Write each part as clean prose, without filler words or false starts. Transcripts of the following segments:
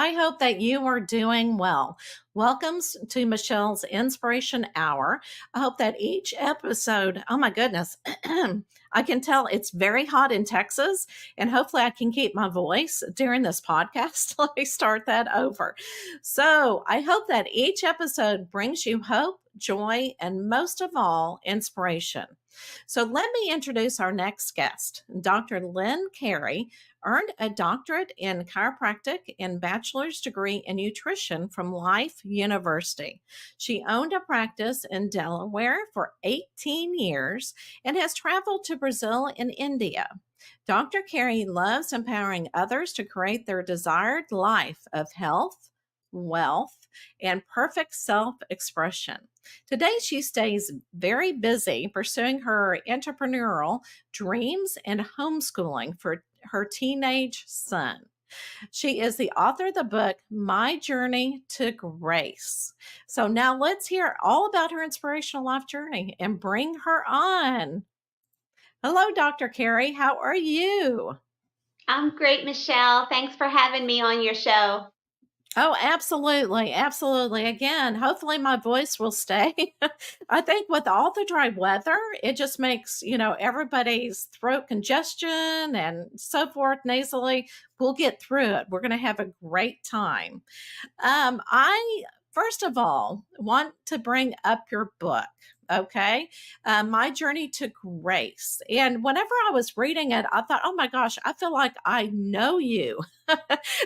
I hope that you are doing well. Welcome to Michelle's Inspiration Hour. I hope that each episode, oh my goodness, I can tell it's very hot in Texas, and hopefully I can keep my voice during this podcast. Let me start that over. So I hope that each episode brings you hope, joy, and most of all, inspiration. So let me introduce our next guest. Dr. Lynn Carey earned a doctorate in chiropractic and bachelor's degree in nutrition from Life University. She owned a practice in Delaware for 18 years and has traveled to Brazil and India. Dr. Carey loves empowering others to create their desired life of health, wealth, and perfect self expression. Today, she stays very busy pursuing her entrepreneurial dreams and homeschooling for her teenage son. She is the author of the book, My Journey to Grace. So now let's hear all about her inspirational life journey and bring her on. Hello, Dr. Carey. How are you? I'm great, Michelle. Thanks for having me on your show. Oh, absolutely. Absolutely. Again, hopefully my voice will stay. I think with all the dry weather, it just makes, everybody's throat congestion and so forth nasally. We'll get through it. We're going to have a great time. I, first of all, want to bring up your book. Okay. My Journey to Grace. And whenever I was reading it, I thought, oh my gosh, I feel like I know you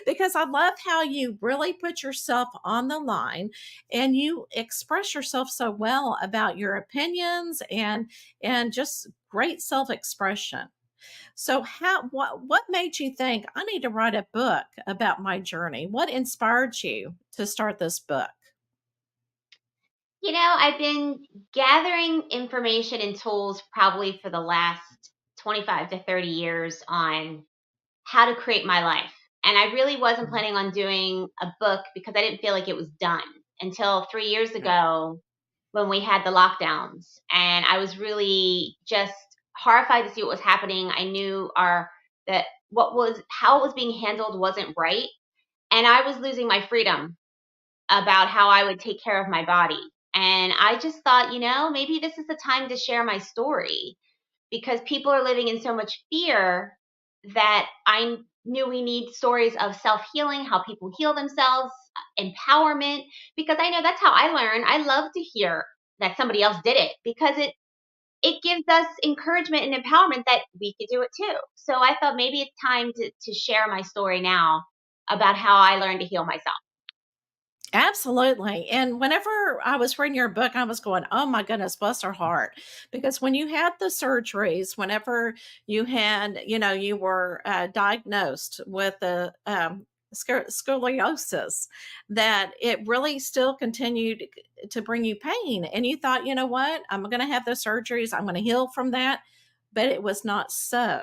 because I love how you really put yourself on the line and you express yourself so well about your opinions and just great self-expression. So what made you think I need to write a book about my journey? What inspired you to start this book? I've been gathering information and tools probably for the last 25 to 30 years on how to create my life. And I really wasn't planning on doing a book because I didn't feel like it was done until 3 years ago when we had the lockdowns. And I was really just horrified to see what was happening. I knew that how it was being handled wasn't right. And I was losing my freedom about how I would take care of my body. And I just thought, maybe this is the time to share my story because people are living in so much fear that I knew we need stories of self-healing, how people heal themselves, empowerment, because I know that's how I learn. I love to hear that somebody else did it because it gives us encouragement and empowerment that we could do it too. So I thought maybe it's time to share my story now about how I learned to heal myself. Absolutely. And whenever I was reading your book, I was going, oh my goodness, bless her heart. Because when you had the surgeries, whenever you had, you were diagnosed with the scoliosis, that it really still continued to bring you pain. And you thought, you know what, I'm going to have the surgeries, I'm going to heal from that. But it was not so.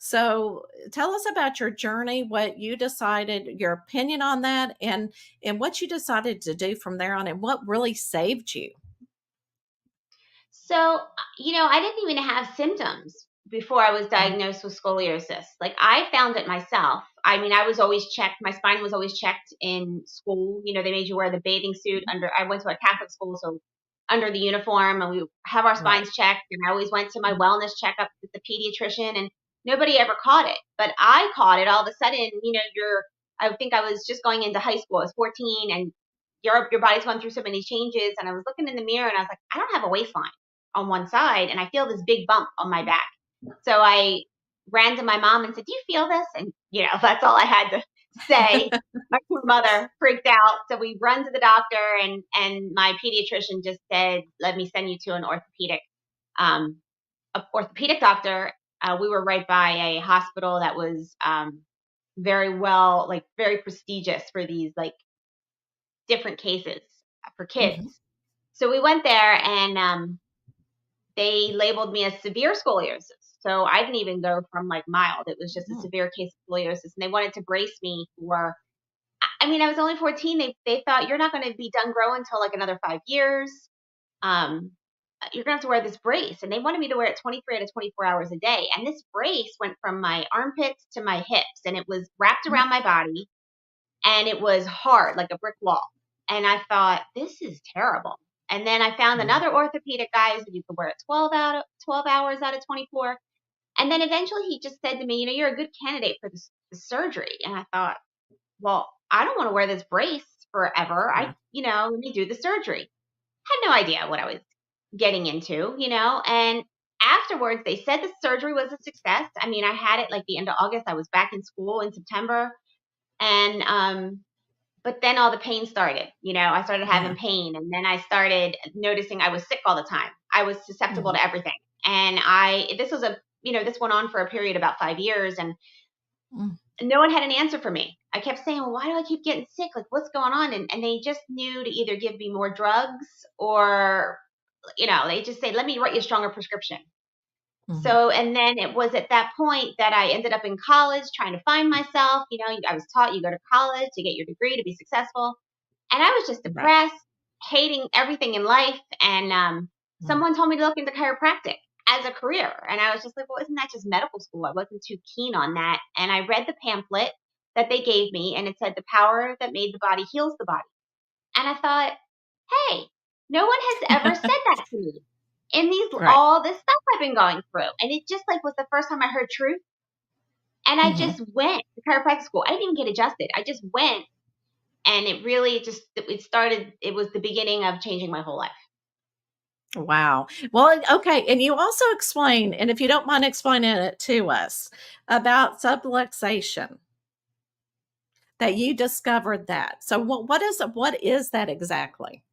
So tell us about your journey, what you decided, your opinion on that, and what you decided to do from there on, and what really saved you. So, I didn't even have symptoms before I was diagnosed with scoliosis. Like I found it myself. I mean, I was always checked. My spine was always checked in school. They made you wear the bathing suit I went to a Catholic school, so under the uniform, and we have our Right. spines checked. And I always went to my wellness checkup with the pediatrician, and nobody ever caught it. But I caught it all of a sudden. I think I was just going into high school. I was 14, and your body's going through so many changes. And I was looking in the mirror, and I was like, I don't have a waistline on one side, and I feel this big bump on my back. So I ran to my mom and said, do you feel this? And, that's all I had to say. My poor mother freaked out. So we run to the doctor, and my pediatrician just said, let me send you to an orthopedic doctor. We were right by a hospital that was very well, like very prestigious for these like different cases for kids. Mm-hmm. So we went there, and they labeled me as severe scoliosis. So I didn't even go from like mild. It was just a severe case of scoliosis. And they wanted to brace me for, I was only 14. They thought you're not going to be done growing until like another 5 years. You're going to have to wear this brace. And they wanted me to wear it 23 out of 24 hours a day. And this brace went from my armpits to my hips, and it was wrapped around my body. and it was hard, like a brick wall. And I thought, this is terrible. And then I found Mhm. another orthopedic guy that you could wear it 12 hours out of 24. And then eventually he just said to me, you're a good candidate for the surgery. And I thought, well, I don't want to wear this brace forever. Yeah. Let me do the surgery. Had no idea what I was getting into, and afterwards they said the surgery was a success. I mean, I had it like the end of August. I was back in school in September. And but then all the pain started. I started Yeah. having pain, and then I started noticing I was sick all the time. I was susceptible Mhm. to everything. And this went on for a period about 5 years, and Mm. no one had an answer for me. I kept saying, well, why do I keep getting sick? Like, what's going on? And they just knew to either give me more drugs, or, they just say, let me write you a stronger prescription. Mhm. So, and then it was at that point that I ended up in college trying to find myself. I was taught you go to college to get your degree to be successful. And I was just Right. depressed, hating everything in life. And Mhm. someone told me to look into chiropractic as a career. And I was just like, well, isn't that just medical school? I wasn't too keen on that. And I read the pamphlet that they gave me, and it said, the power that made the body heals the body. And I thought, hey, no one has ever said that to me in Right. all this stuff I've been going through. And it just like was the first time I heard truth. And I Mhm. just went to chiropractic school. I didn't even get adjusted. I just went, and it was the beginning of changing my whole life. Wow. Well, okay, and you also explain, and if you don't mind explaining it to us, about subluxation, that you discovered that. So what is that exactly?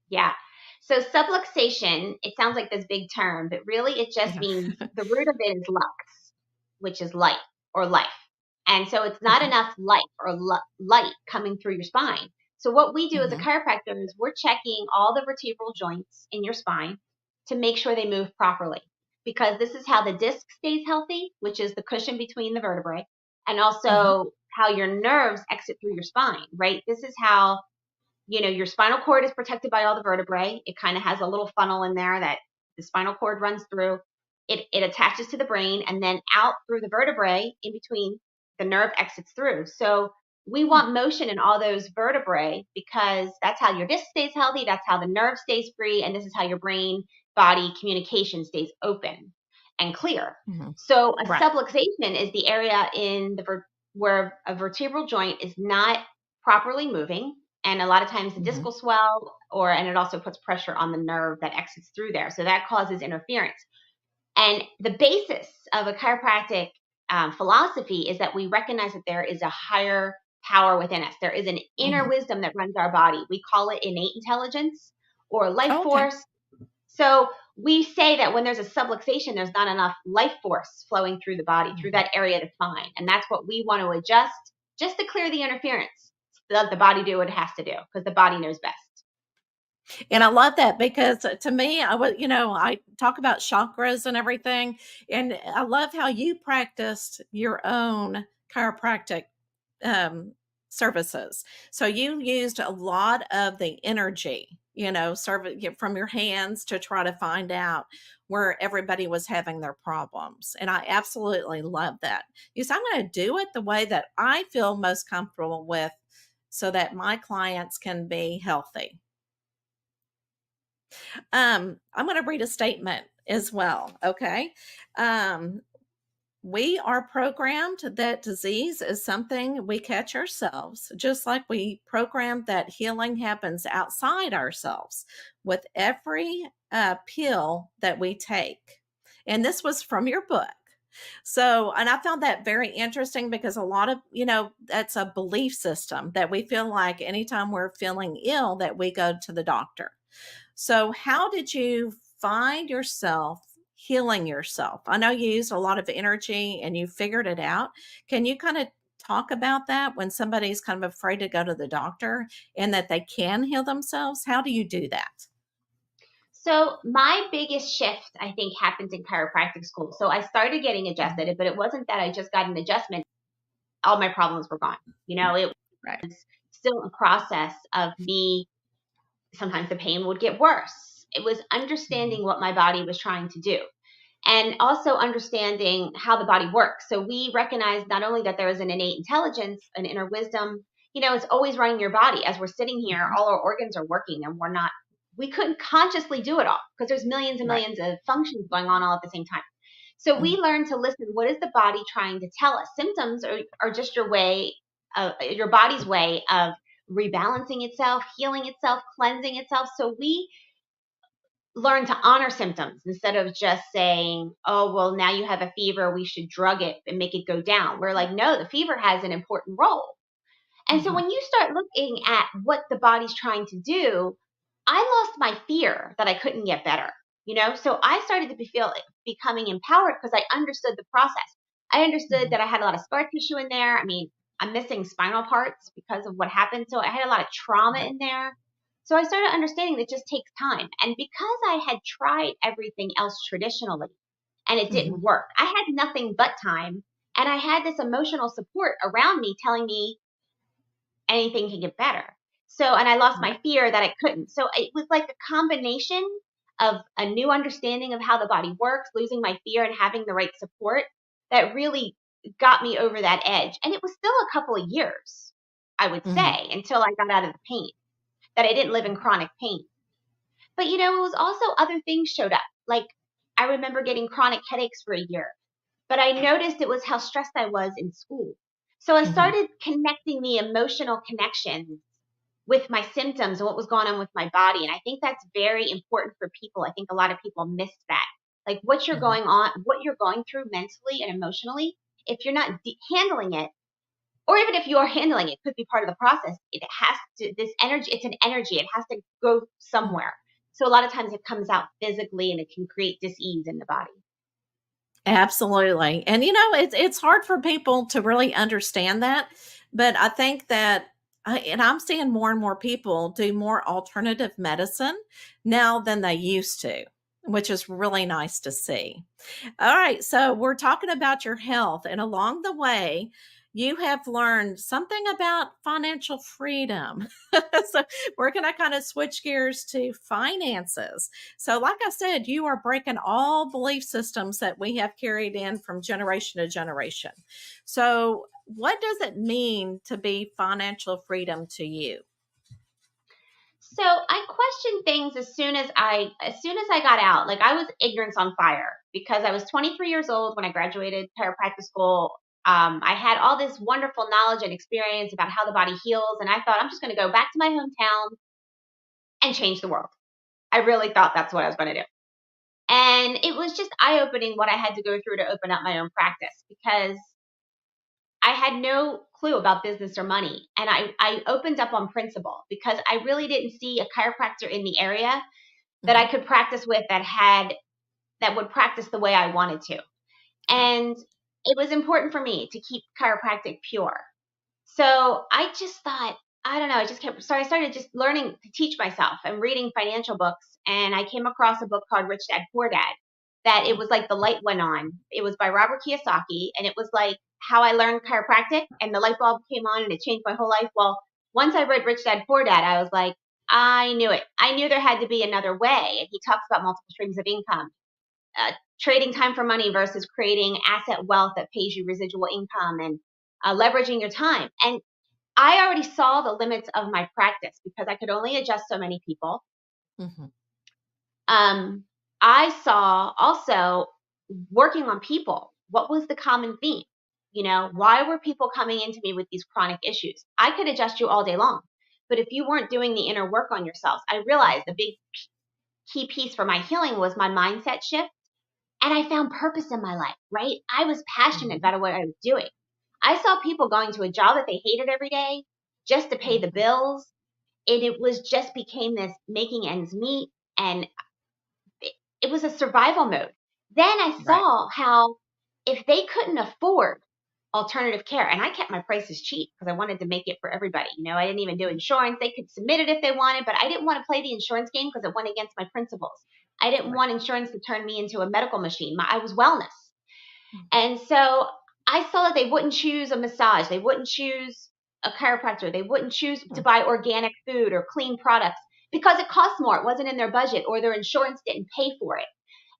Yeah. So subluxation, it sounds like this big term, but really it just Yeah. means the root of it is lux, which is light or life. And so it's not Okay. enough light or light coming through your spine. So what we do as a Mhm. chiropractor is we're checking all the vertebral joints in your spine to make sure they move properly. Because this is how the disc stays healthy, which is the cushion between the vertebrae, and Mhm. also how your nerves exit through your spine, right? This is how your spinal cord is protected by all the vertebrae. It kind of has a little funnel in there that the spinal cord runs through. It attaches to the brain, and then out through the vertebrae in between, the nerve exits through. So we Hmm. want motion in all those vertebrae, because that's how your disc stays healthy. That's how the nerve stays free. And this is how your brain body communication stays open and clear. Mhm. So a Right. subluxation is the area in where a vertebral joint is not properly moving, and a lot of times the disc Mhm. will swell, and it also puts pressure on the nerve that exits through there. So that causes interference. And the basis of a chiropractic philosophy is that we recognize that there is a higher power within us. There is an inner Mhm. wisdom that runs our body. We call it innate intelligence or life Oh, okay. force. So we say that when there's a subluxation, there's not enough life force flowing through the body, through Mhm. that area of the spine. And that's what we want to adjust, just to clear the interference. Let the body do what it has to do, because the body knows best. And I love that because to me, I talk about chakras and everything, and I love how you practiced your own chiropractic um, services. So you used a lot of the energy, from your hands to try to find out where everybody was having their problems. And I absolutely love that. You said, I'm going to do it the way that I feel most comfortable with so that my clients can be healthy. I'm going to read a statement as well. Okay. Um, we are programmed that disease is something we catch ourselves, just like we programmed that healing happens outside ourselves with every pill that we take. And this was from your book. So, and I found that very interesting because a lot of, that's a belief system that we feel like anytime we're feeling ill, that we go to the doctor. So, how did you find yourself healing yourself? I know you used a lot of energy and you figured it out. Can you kind of talk about that when somebody's kind of afraid to go to the doctor and that they can heal themselves? How do you do that? So my biggest shift, I think, happens in chiropractic school. So I started getting Mhm. adjusted, but it wasn't that I just got an adjustment. All my problems were gone. It was Right. still a process of me. Sometimes the pain would get worse. It was Mhm. understanding what my body was trying to do, and also understanding how the body works. So we recognize not only that there is an innate intelligence, an inner wisdom, it's always running your body. As we're sitting here, Mhm. all our organs are working, and we couldn't consciously do it all because there's millions and Right. millions of functions going on all at the same time. So we Mhm. learn to listen. What is the body trying to tell us? Symptoms are just your body's way of rebalancing itself, healing itself, cleansing itself. So we learn to honor symptoms instead of just saying, oh, well, now you have a fever, we should drug it and make it go down. We're like, no, the fever has an important role. And so Mhm. when you start looking at what the body's trying to do, I lost my fear that I couldn't get better. So I started to feel becoming empowered because I understood the process. I understood Mhm. that I had a lot of scar tissue in there. I mean, I'm missing spinal parts because of what happened. So I had a lot of trauma Right. in there. So I started understanding that it just takes time. And because I had tried everything else traditionally and it didn't Mhm. work, I had nothing but time. And I had this emotional support around me telling me anything can get better. So, and I lost my Right. fear that I couldn't. So it was like a combination of a new understanding of how the body works, losing my fear and having the right support that really got me over that edge. And it was still a couple of years, I would Mhm. say, until I got out of the pain, that I didn't live in chronic pain. But it was also other things showed up. Like I remember getting chronic headaches for a year, but I noticed it was how stressed I was in school. So I Mhm. started connecting the emotional connections with my symptoms and what was going on with my body. And I think that's very important for people. I think a lot of people miss that. Like what you're Mhm. going on, what you're going through mentally and emotionally, if you're not handling it, or even if you are handling it, could be part of the process. It has to, this energy, it's an energy. It has to go Mhm. somewhere. So a lot of times it comes out physically and it can create dis-ease in the body. Absolutely. And it's hard for people to really understand that, but I think that and I'm seeing more and more people do more alternative medicine now than they used to, which is really nice to see. All right, so we're talking about your health, and along the way, you have learned something about financial freedom. So, we're going to kind of switch gears to finances. So, like I said, you are breaking all belief systems that we have carried in from generation to generation. So, what does it mean to be financial freedom to you? So I questioned things as soon as I got out. Like I was ignorance on fire because I was 23 years old when I graduated chiropractic school. I had all this wonderful knowledge and experience about how the body heals, and I thought I'm just going to go back to my hometown and change the world. I really thought that's what I was going to do, and it was just eye opening what I had to go through to open up my own practice because I had no clue about business or money. And I opened up on principle because I really didn't see a chiropractor in the area that I Mhm. could practice with that would practice the way I wanted to. Oh. And it was important for me to keep chiropractic pure. So I just thought, I don't know, I started just learning to teach myself and reading financial books. And I came across a book called Rich Dad Poor Dad that it Oh. was like the light went on. It was by Robert Kiyosaki. And it was like how I learned chiropractic and the light bulb came on and it changed my whole life. Well, once I read Rich Dad Poor Dad, I was like, I knew it. I knew there had to be another way. And he talks about multiple streams of income, trading time for money versus creating asset wealth that pays you residual income and leveraging your time. And I already saw the limits of my practice because I could only adjust so many people. Mhm. Um, I saw also working on people. What was the common theme? Why were people coming into me with these chronic issues? I could adjust you all day long, but if you weren't doing the inner work on yourselves, I realized the Mhm. big key piece for my healing was my mindset shift. And I found purpose in my life, right? I was passionate Mhm. about what I was doing. I saw people going to a job that they hated every day just to pay the Mhm. bills. And it was just became this making ends meet. And it was a survival mode. Then I Right. saw how if they couldn't afford alternative care, and I kept my prices cheap because I wanted to make it for everybody. I didn't even do insurance. They could submit it if they wanted, but I didn't want to play the insurance game because it went against my principles. I didn't Right. want insurance to turn me into a medical machine. I was wellness. Mhm. And so I saw that they wouldn't choose a massage. They wouldn't choose a chiropractor. They wouldn't choose to Mhm. buy organic food or clean products because it cost more. It wasn't in their budget or their insurance didn't pay for it.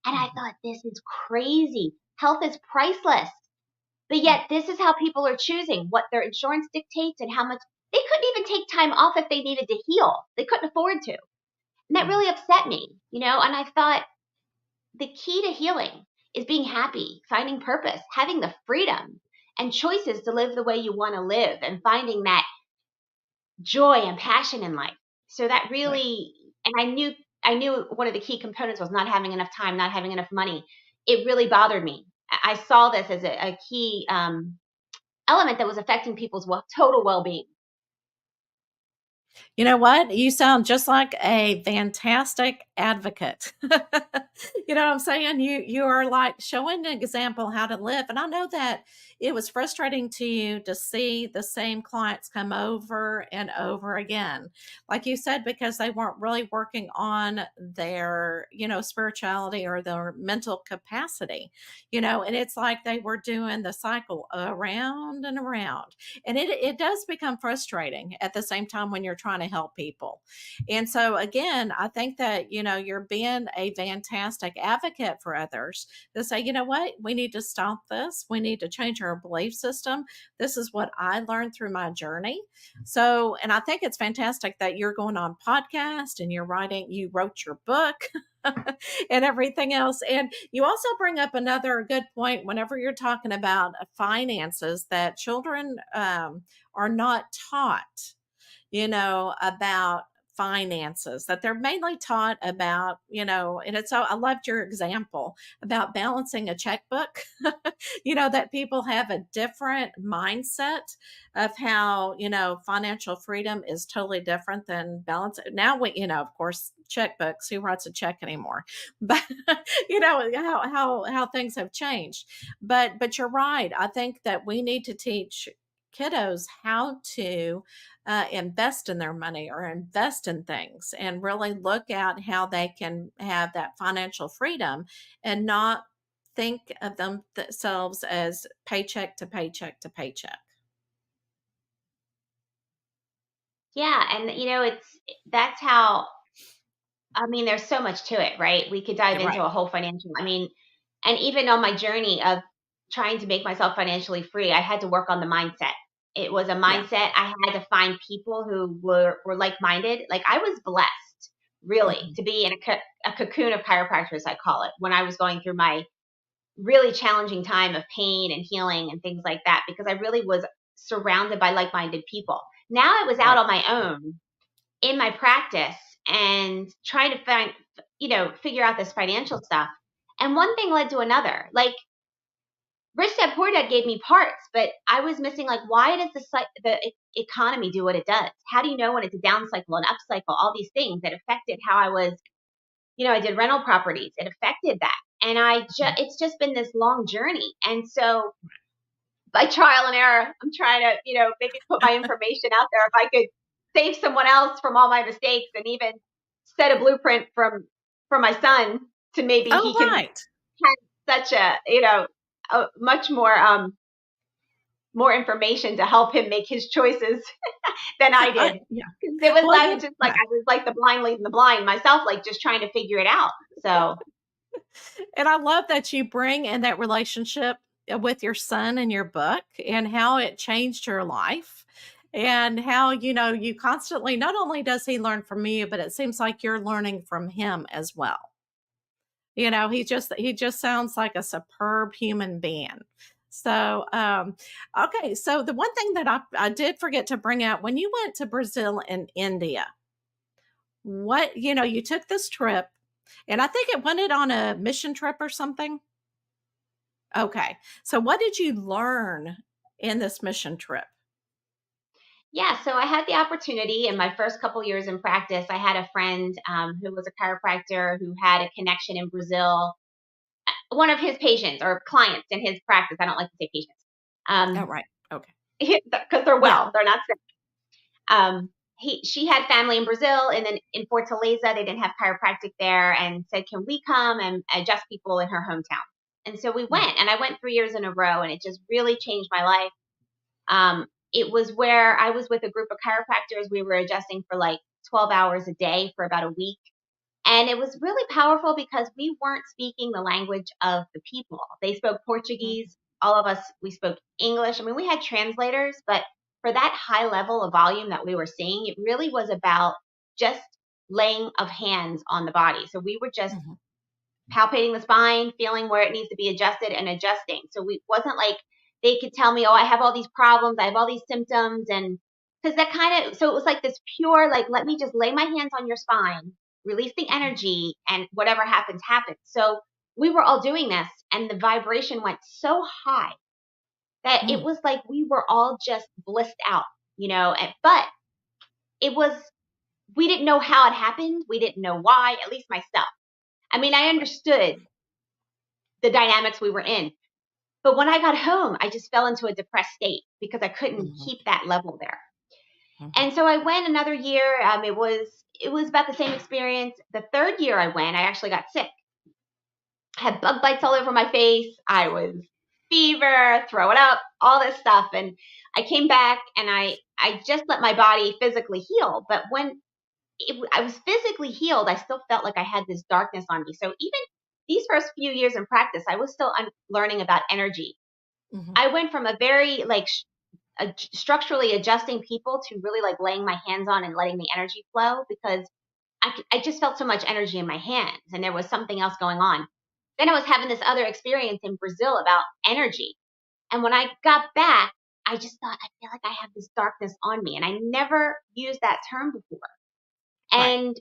And I Mhm. thought, this is crazy. Health is priceless. But Mhm. yet, this is how people are choosing what their insurance dictates and how much. they couldn't even take time off if they needed to heal. They couldn't afford to. And that Mm. really upset me, and I thought the key to healing is being happy, finding purpose, having the freedom and choices to live the way you want to live and finding that joy and passion in life. So that Right. really, and I knew one of the key components was not having enough time, not having enough money. It really bothered me. I saw this as a key element that was affecting people's total well-being. You know what? You sound just like a fantastic advocate. You know what I'm saying? You are like showing an example how to live. And I know that it was frustrating to you to see the same clients come over and over again. Like you said, because they weren't really working on their, spirituality or their mental capacity, and it's like they were doing the cycle around and around. And it does become frustrating at the same time when you're trying to help people. And so again, I think that you're being a fantastic advocate for others to say, you know what, we need to stop this, we need to change our belief system. This is what I learned through my journey. So, and I think it's fantastic that you're going on podcast and you wrote your book. And everything else. And you also bring up another good point whenever you're talking about finances, that children are not taught, about finances, that they're mainly taught about, and it's so I loved your example about balancing a checkbook. That people have a different mindset of how, financial freedom is totally different than balance. Now of course, checkbooks, who writes a check anymore? But how things have changed. But you're right. I think that we need to teach kiddos how to invest in their money or invest in things and really look at how they can have that financial freedom and not think of themselves as paycheck to paycheck to paycheck. Yeah, and that's how, I mean, there's so much to it, right? We could dive You're into right. a whole financial, I mean, and even on my journey of trying to make myself financially free, I had to work on the mindset. It was a Yeah. mindset. I had to find people who were like-minded. Like, I was blessed, really, Mhm. to be in a cocoon of chiropractors, I call it, when I was going through my really challenging time of pain and healing and things like that, because I really was surrounded by like-minded people. Now I was out Right. on my own in my practice and trying to figure out this financial stuff. And one thing led to another. Like, Rich Dad Poor Dad gave me parts, but I was missing, like, why does the economy do what it does? How do you know when it's a down cycle, an up cycle, all these things that affected how I was, I did rental properties. It affected that. And Mhm. it's just been this long journey. And so by trial and error, I'm trying to, maybe put my information out there. If I could save someone else from all my mistakes and even set a blueprint for my son, to maybe Oh, he can right. have such a much more information to help him make his choices than I did. Yeah. Because Well, I was just like, yeah. I was like the blind leading the blind myself, like just trying to figure it out. So And I love that you bring in that relationship with your son in your book and how it changed your life and how, you constantly, not only does he learn from you, but it seems like you're learning from him as well. He just sounds like a superb human being. So, okay. So the one thing that I did forget to bring out when you went to Brazil and India, you took this trip, and I think it went on a mission trip or something. Okay. So what did you learn in this mission trip? yeah, so I had the opportunity in my first couple years in practice. I had a friend who was a chiropractor who had a connection in Brazil. One of his patients or clients in his practice. I don't like to say patients, Oh, right. Okay. because they're Yeah. well, they're not sick. She had family in Brazil, and then in Fortaleza, they didn't have chiropractic there, and said, "Can we come and adjust people in her hometown?" And so we Mm. went, and I went 3 years in a row, and it just really changed my life. It was where I was with a group of chiropractors. We were adjusting for like 12 hours a day for about a week. And it was really powerful because we weren't speaking the language of the people. They spoke Mm. Portuguese. All of us, we spoke English. I mean, we had translators, but for that high level of volume that we were seeing, it really was about just laying of hands on the body. So we were just Mhm. palpating the spine, feeling where it needs to be adjusted and adjusting. So we wasn't like they could tell me, oh, I have all these problems, I have all these symptoms, and because that kind of, so it was like this pure, like, let me just lay my hands on your spine, release the energy, and whatever happens, happens. So we were all doing this, and the vibration went so high that it Mm. was like we were all just blissed out, but it was, we didn't know how it happened. We didn't know why, at least myself. I mean, I understood the dynamics we were in. But when I got home, I just fell into a depressed state because I couldn't Mhm. keep that level there. Mhm. And so I went another year. It was about the same experience. The third year I went, I actually got sick. I had bug bites all over my face. I was fever, throwing up, all this stuff. And I came back and I just let my body physically heal. But when I was physically healed, I still felt like I had this darkness on me. So even these first few years in practice, I was still learning about energy. Mhm. I went from a very like structurally adjusting people to really like laying my hands on and letting the energy flow because I just felt so much energy in my hands and there was something else going on. Then I was having this other experience in Brazil about energy. And when I got back, I just thought, I feel like I have this darkness on me. And I never used that term before. Right. And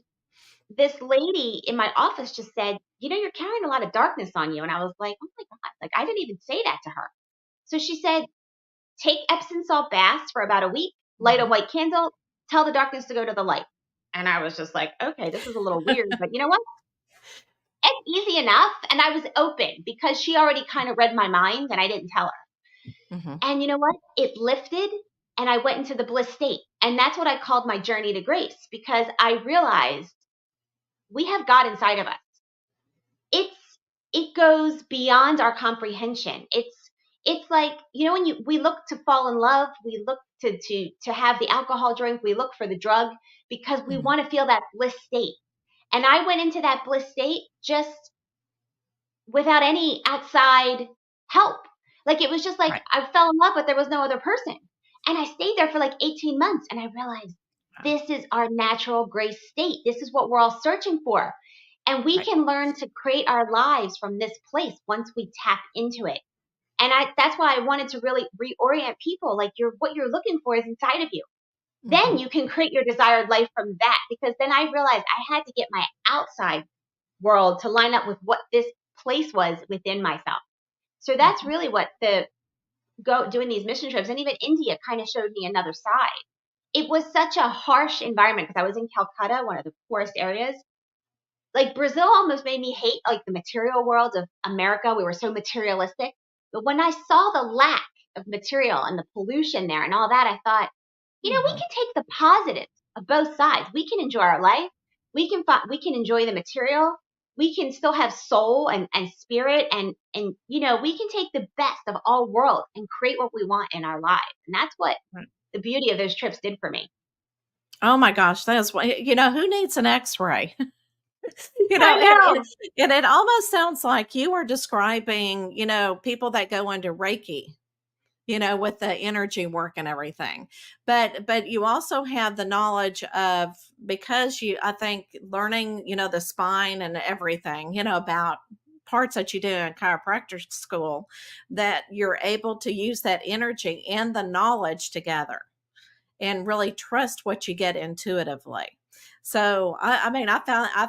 this lady in my office just said, you're carrying a lot of darkness on you. And I was like, oh my God, like I didn't even say that to her. So she said, take Epsom salt baths for about a week, light a Mhm. white candle, tell the darkness to go to the light. And I was just like, okay, this is a little weird, but you know what? It's easy enough. And I was open because she already kind of read my mind and I didn't tell her. Mhm. And you know what? It lifted and I went into the bliss state. And that's what I called my journey to grace because I realized we have God inside of us. It's it goes beyond our comprehension. It's like, when we look to fall in love, we look to have the alcohol drink, we look for the drug because we Mhm. want to feel that bliss state. And I went into that bliss state just without any outside help. Like it was just like Right. I fell in love, but there was no other person. And I stayed there for like 18 months and I realized Wow. this is our natural grace state. This is what we're all searching for. And we Right. can learn to create our lives from this place once we tap into it. And that's why I wanted to really reorient people. Like what you're looking for is inside of you. Then Mhm. you can create your desired life from that. Because then I realized I had to get my outside world to line up with what this place was within myself. So that's Mhm. really what the doing these mission trips and even India kind of showed me another side. It was such a harsh environment because I was in Calcutta, one of the poorest areas. Like Brazil almost made me hate like the material world of America. We were so materialistic. But when I saw the lack of material and the pollution there and all that, I thought, we Mhm. can take the positives of both sides. We can enjoy our life. We can enjoy the material. We can still have soul and spirit and we can take the best of all worlds and create what we want in our lives. And that's what Right. the beauty of those trips did for me. Oh my gosh, that is why who needs an X-ray? You I know, and know. it and it almost sounds like you were describing, people that go into Reiki, with the energy work and everything. But you also have the knowledge of because I think learning, the spine and everything, about parts that you do in chiropractic school, that you're able to use that energy and the knowledge together and really trust what you get intuitively. So I mean, I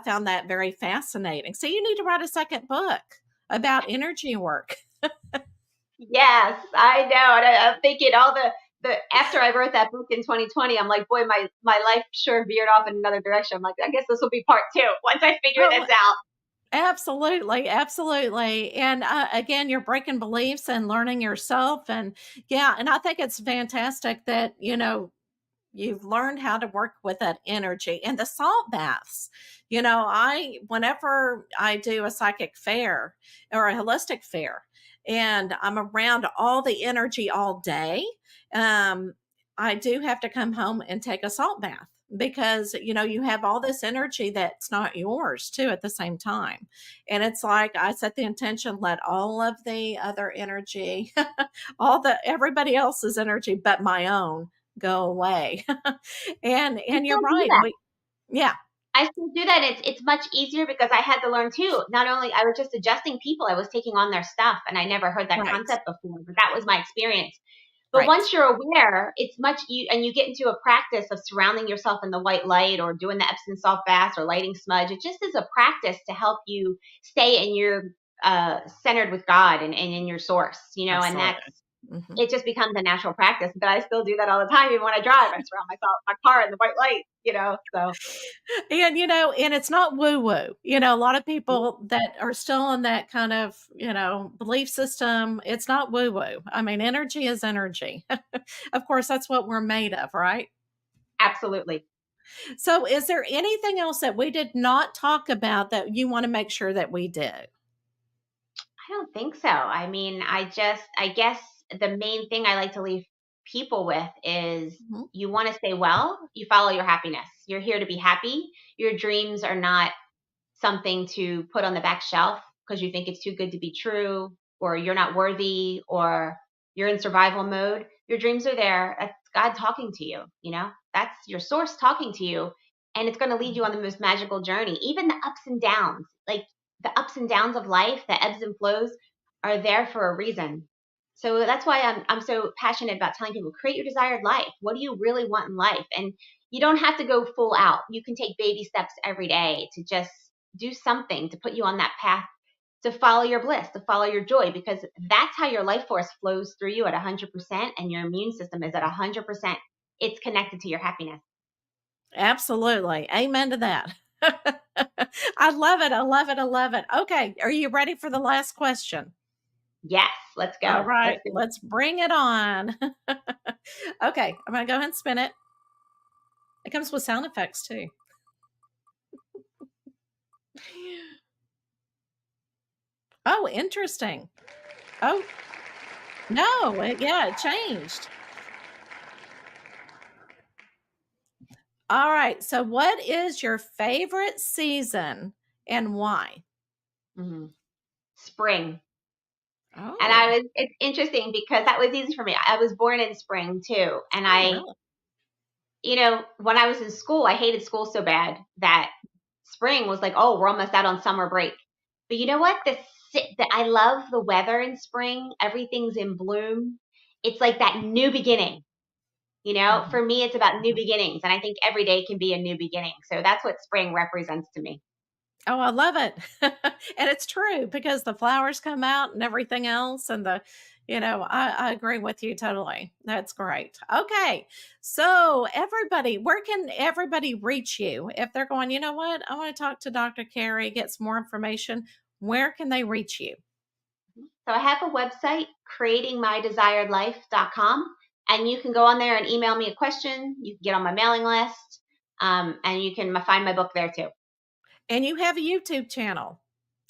found that very fascinating. So you need to write a second book about energy work. Yes, I know. And I'm thinking all the after I wrote that book in 2020, I'm like, boy, my life sure veered off in another direction. I'm like, I guess this will be part two once I figure Oh, this out. absolutely, absolutely. And again, you're breaking beliefs and learning yourself. And yeah, and I think it's fantastic that, you've learned how to work with that energy and the salt baths. Whenever I do a psychic fair or a holistic fair and I'm around all the energy all day, um, I do have to come home and take a salt bath because you have all this energy that's not yours too at the same time. And it's like I set the intention, let all of the other energy all the everybody else's energy but my own go away. I And you're still do right. that. Yeah, I still do that. It's much easier because I had to learn too. Not only I was just adjusting people, I was taking on their stuff, and I never heard that right, concept before. But that was my experience. But right. once you're aware, it's much you and you get into a practice of surrounding yourself in the white light or doing the Epsom salt baths or lighting smudge. It just is a practice to help you stay in your centered with God and in your source, and that's Absolutely. Hmm. it just becomes a natural practice. But I still do that all the time. Even when I drive, I surround myself, my car in the white light. So And and it's not woo woo. A lot of people that are still in that kind of, belief system, it's not woo woo. I mean, energy is energy. Of course, that's what we're made of, right? absolutely. So, is there anything else that we did not talk about that you want to make sure that we did? I don't think so. I mean, I guess the main thing I like to leave people with is Mhm. you want to stay well, you follow your happiness. You're here to be happy. Your dreams are not something to put on the back shelf because you think it's too good to be true, or you're not worthy, or you're in survival mode. Your dreams are there. That's God talking to you. That's your source talking to you. And it's going to lead you on the most magical journey. Even the ups and downs, like the ups and downs of life, the ebbs and flows are there for a reason. So that's why I'm so passionate about telling people create your desired life. What do you really want in life? And you don't have to go full out. You can take baby steps every day to just do something to put you on that path to follow your bliss, to follow your joy, because that's how your life force flows through you at 100% and your immune system is at 100%. It's connected to your happiness. Absolutely. Amen to that. I love it. I love it. I love it. Okay. Are you ready for the last question? Yes, let's All go. right. Let's do it. Let's bring it on. Okay. I'm going to go ahead and spin it. It comes with sound effects too. Oh, interesting. Oh, no. Yeah, it changed. All right. So, what is your favorite season and why? Mhm. Spring. And Oh, it's interesting because that was easy for me. I was born in spring too. And oh, really? when I was in school, I hated school so bad that spring was like, oh, we're almost out on summer break. But you know what? I love the weather in spring. Everything's in bloom. It's like that new beginning. Mhm. For me, it's about new Mhm. beginnings, and I think every day can be a new beginning. So that's what spring represents to me. Oh, I love it. And it's true because the flowers come out and everything else. And I agree with you totally. That's great. Okay. So, everybody, where can everybody reach you if they're going, you know what? I want to talk to Dr. Carey, get some more information. Where can they reach you? So I have a website, creatingmydesiredlife.com, and you can go on there and email me a question. You can get on my mailing list, and you can find my book there too. And you have a YouTube channel.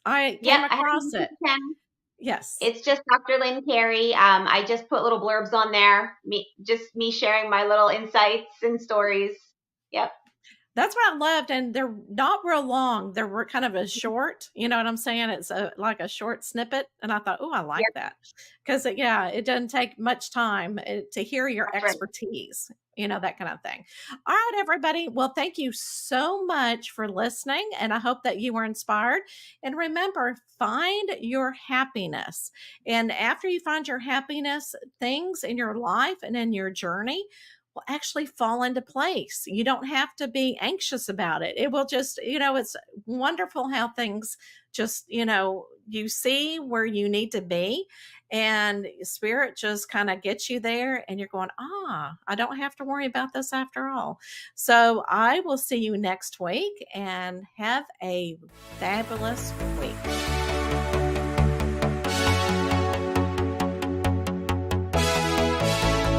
I Yep, came I have a across it. YouTube channel. Yes. It's just Dr. Lynn Carey. I just put little blurbs on there, just me sharing my little insights and stories. Yep. That's what I loved, and they're not real long. They're kind of a short, you know what I'm saying? It's like a short snippet, and I thought, "Oh, I like Yep, that," because yeah, it doesn't take much time to hear your that's right. expertise, that kind of thing. All right, everybody. Well, thank you so much for listening, and I hope that you were inspired. And remember, find your happiness. And after you find your happiness, things in your life and in your journey will actually fall into place. You don't have to be anxious about it. It will just, it's wonderful how things just, you see where you need to be and spirit just kind of gets you there and you're going, I don't have to worry about this after all. So I will see you next week and have a fabulous week.